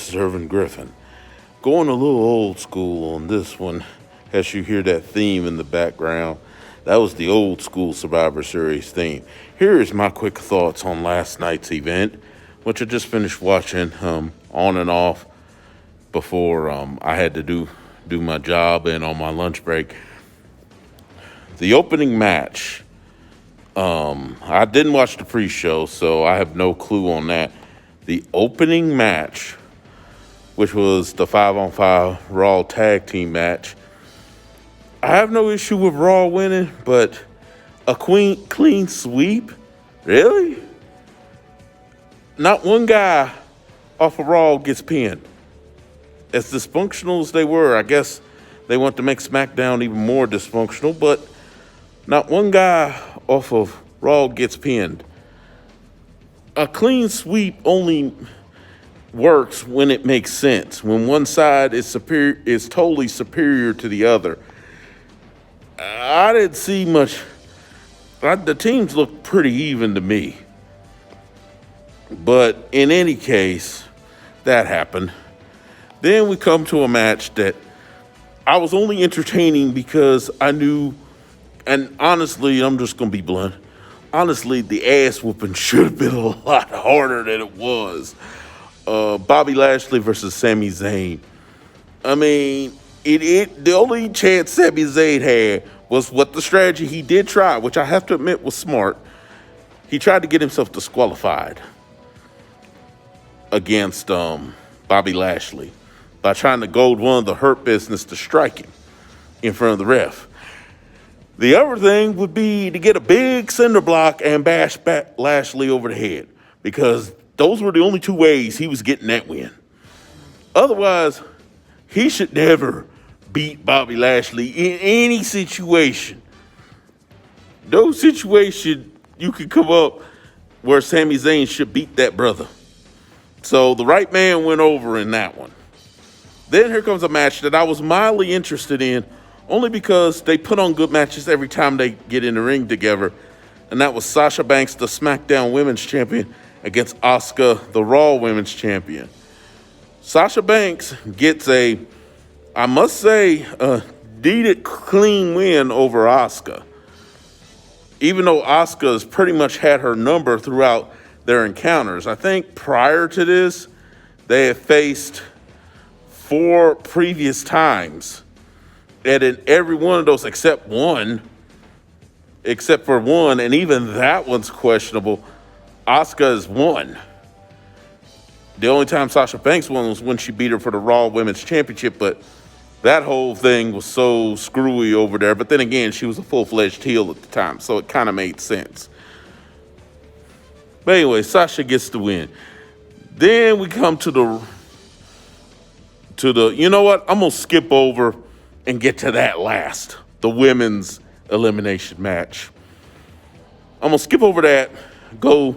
This is Irvin Griffin. Going a little old school on this one, as you hear that theme in the background. That was the old school Survivor Series theme. Here is my quick thoughts on last night's event, which I just finished watching on and off before I had to do my job and on my lunch break. The opening match. I didn't watch the pre-show, so I have no clue on that. The opening match, which was the 5-on-5 Raw tag team match. I have no issue with Raw winning, but a clean sweep? Really? Not one guy off of Raw gets pinned. As dysfunctional as they were, I guess they want to make SmackDown even more dysfunctional, but not one guy off of Raw gets pinned. A clean sweep only works when it makes sense, when one side is totally superior to the other. I didn't see much. The teams looked pretty even to me. But in any case, that happened. Then we come to a match that I was only entertaining because I knew, and honestly, I'm just going to be blunt. Honestly, the ass whooping should have been a lot harder than it was. Bobby Lashley versus Sami Zayn. I mean, the only chance Sami Zayn had was what the strategy he did try, which I have to admit was smart. He tried to get himself disqualified against Bobby Lashley by trying to goad one of the Hurt Business to strike him in front of the ref. The other thing would be to get a big cinder block and bash Lashley over the head, because those were the only two ways he was getting that win. Otherwise, he should never beat Bobby Lashley in any situation. No situation you could come up where Sami Zayn should beat that brother. So the right man went over in that one. Then here comes a match that I was mildly interested in, only because they put on good matches every time they get in the ring together. And that was Sasha Banks, the SmackDown Women's Champion, against Asuka, the Raw Women's Champion. Sasha Banks gets I must say, a needed clean win over Asuka. Even though Asuka has pretty much had her number throughout their encounters. I think prior to this, they had faced 4 previous times. And in every one of those except for one, and even that one's questionable, Asuka has won. The only time Sasha Banks won was when she beat her for the Raw Women's Championship, but that whole thing was so screwy over there. But then again, she was a full-fledged heel at the time, so it kind of made sense. But anyway, Sasha gets the win. Then we come to the, you know what? I'm going to skip over and get to that last, the women's elimination match. I'm going to skip over that, go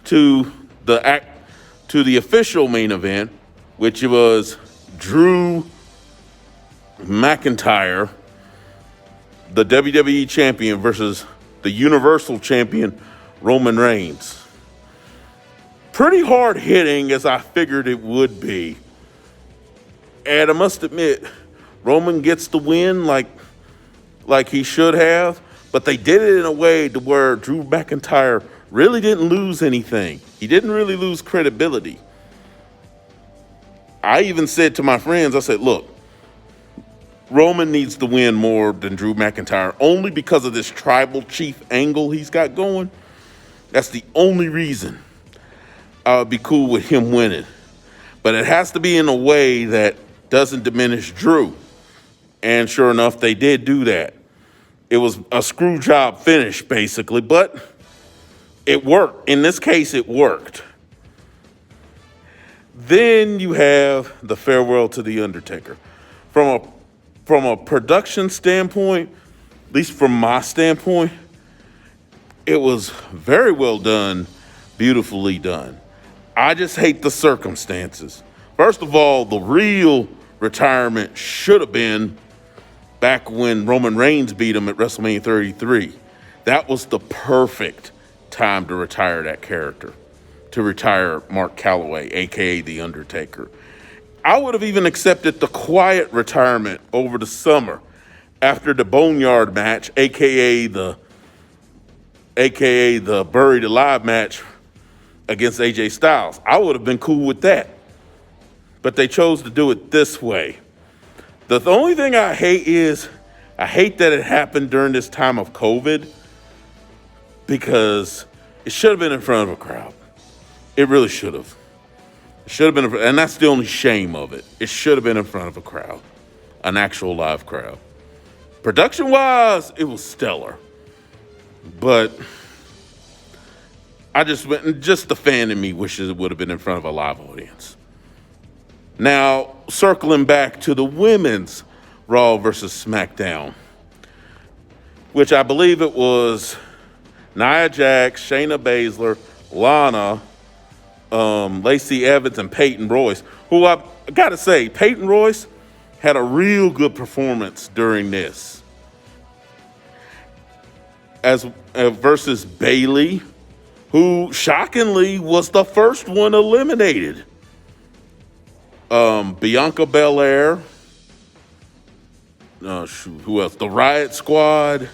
to the official main event, which was Drew McIntyre, the WWE champion, versus the Universal champion, Roman Reigns. Pretty hard hitting, as I figured it would be. And I must admit, Roman gets the win like he should have, but they did it in a way to where Drew McIntyre really didn't lose anything. He didn't really lose credibility. I even said to my friends, I said, look, Roman needs to win more than Drew McIntyre, only because of this tribal chief angle he's got going. That's the only reason I would be cool with him winning. But it has to be in a way that doesn't diminish Drew. And sure enough, they did do that. It was a screw job finish, basically, but it worked. In this case, it worked. Then you have the farewell to The Undertaker. From a production standpoint, at least from my standpoint, it was very well done, beautifully done. I just hate the circumstances. First of all, the real retirement should have been back when Roman Reigns beat him at WrestleMania 33. That was the perfect time to retire that character, to retire Mark Calloway, a.k.a. The Undertaker. I would have even accepted the quiet retirement over the summer after the Boneyard match, aka the Buried Alive match against AJ Styles. I would have been cool with that. But they chose to do it this way. The only thing I hate is I hate that it happened during this time of COVID because it should have been in front of a crowd. It really should have. It should have been, and that's the only shame of it. It should have been in front of a crowd, an actual live crowd. Production-wise, it was stellar. But just the fan in me wishes it would have been in front of a live audience. Now, circling back to the women's Raw versus SmackDown, which I believe it was Nia Jax, Shayna Baszler, Lana, Lacey Evans, and Peyton Royce, who I gotta say, Peyton Royce had a real good performance during this. As versus Bayley, who shockingly was the first one eliminated. Bianca Belair, who else? The Riot Squad,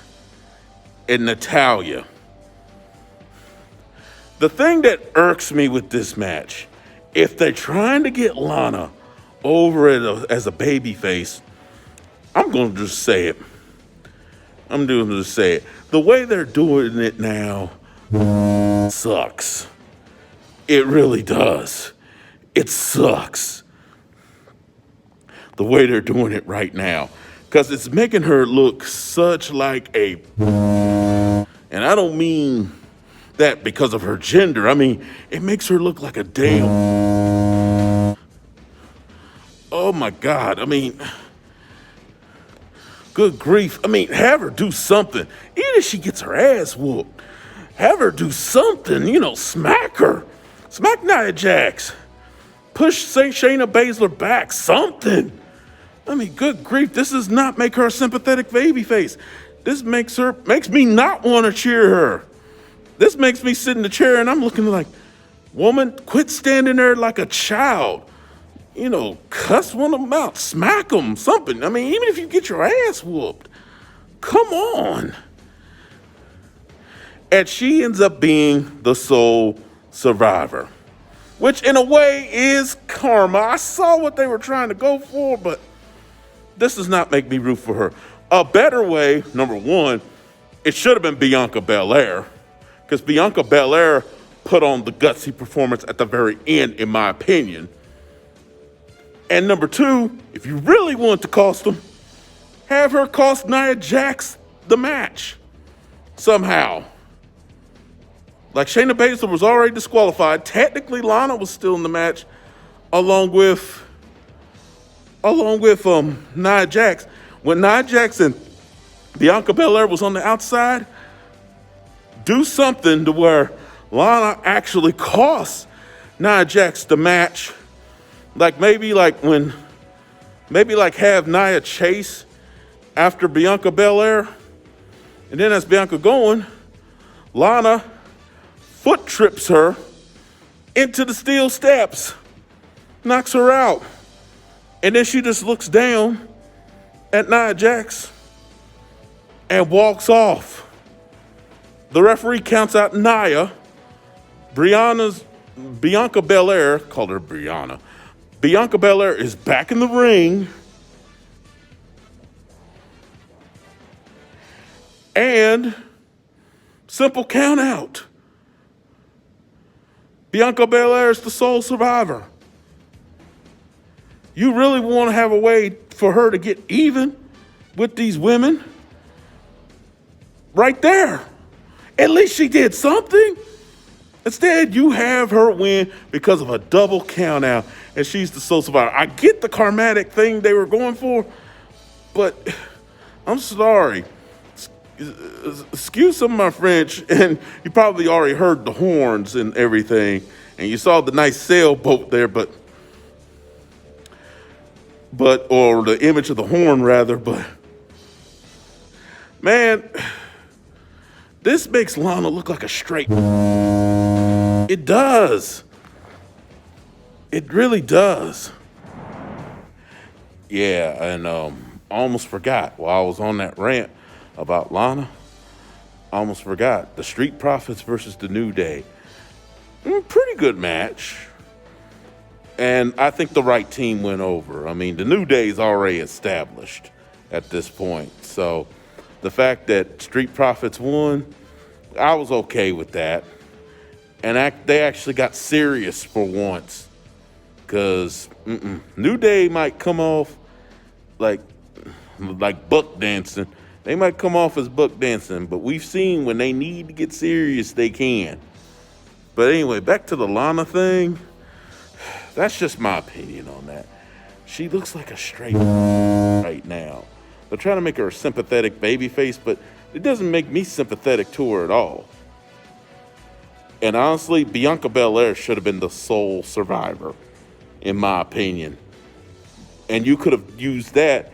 and Natalya. The thing that irks me with this match, if they're trying to get Lana over as a babyface, I'm going to just say it. I'm going to just say it. The way they're doing it now sucks. It really does. It sucks. The way they're doing it right now. Because it's making her look such like a... And I don't mean that because of her gender. I mean, it makes her look like a damn... Oh my God. I mean... Good grief. I mean, have her do something. Even if she gets her ass whooped, have her do something. Smack her. Smack Nia Jax. Push Shayna Baszler back. Something. I mean, good grief. This does not make her a sympathetic babyface. This makes me not want to cheer her. This makes me sit in the chair and I'm looking like, woman, quit standing there like a child. Cuss one of them out, smack them, something. I mean, even if you get your ass whooped, come on. And she ends up being the sole survivor, which in a way is karma. I saw what they were trying to go for, but this does not make me root for her. A better way, number one, it should have been Bianca Belair, because Bianca Belair put on the gutsy performance at the very end, in my opinion. And number two, if you really want to cost them, have her cost Nia Jax the match somehow. Like Shayna Baszler was already disqualified. Technically, Lana was still in the match, along with Nia Jax. When Nia Jax and Bianca Belair was on the outside, do something to where Lana actually costs Nia Jax the match. Have Nia chase after Bianca Belair, and then as Bianca going, Lana foot trips her into the steel steps, knocks her out, and then she just looks down at Nia Jax and walks off. The referee counts out Nia. Bianca Belair, called her Brianna. Bianca Belair is back in the ring. And simple count out. Bianca Belair is the sole survivor. You really want to have a way for her to get even with these women? Right there. At least she did something. Instead, you have her win because of a double count out, and she's the sole survivor. I get the karmatic thing they were going for, but I'm sorry. Excuse some of my French, and you probably already heard the horns and everything, and you saw the nice sailboat there, or the image of the horn rather, but man, this makes Lana look like a straight. It does. It really does. Yeah, and I almost forgot while I was on that rant about Lana. I almost forgot the Street Profits versus the New Day. Pretty good match. And I think the right team went over. I mean, the New Day's already established at this point. So the fact that Street Profits won, I was okay with that. And they actually got serious for once. Because New Day might come off like buck dancing. They might come off as buck dancing, but we've seen when they need to get serious, they can. But anyway, back to the Lana thing. That's just my opinion on that. She looks like a straight right now. They're trying to make her a sympathetic babyface, but it doesn't make me sympathetic to her at all. And honestly, Bianca Belair should have been the sole survivor, in my opinion. And you could have used that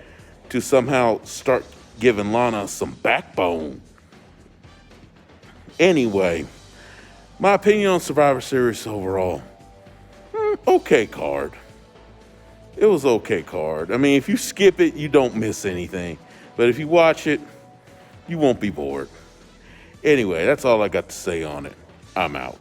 to somehow start giving Lana some backbone. Anyway, my opinion on Survivor Series overall. Okay card. It was okay card. I mean, if you skip it, you don't miss anything. But if you watch it, you won't be bored. Anyway, that's all I got to say on it. I'm out.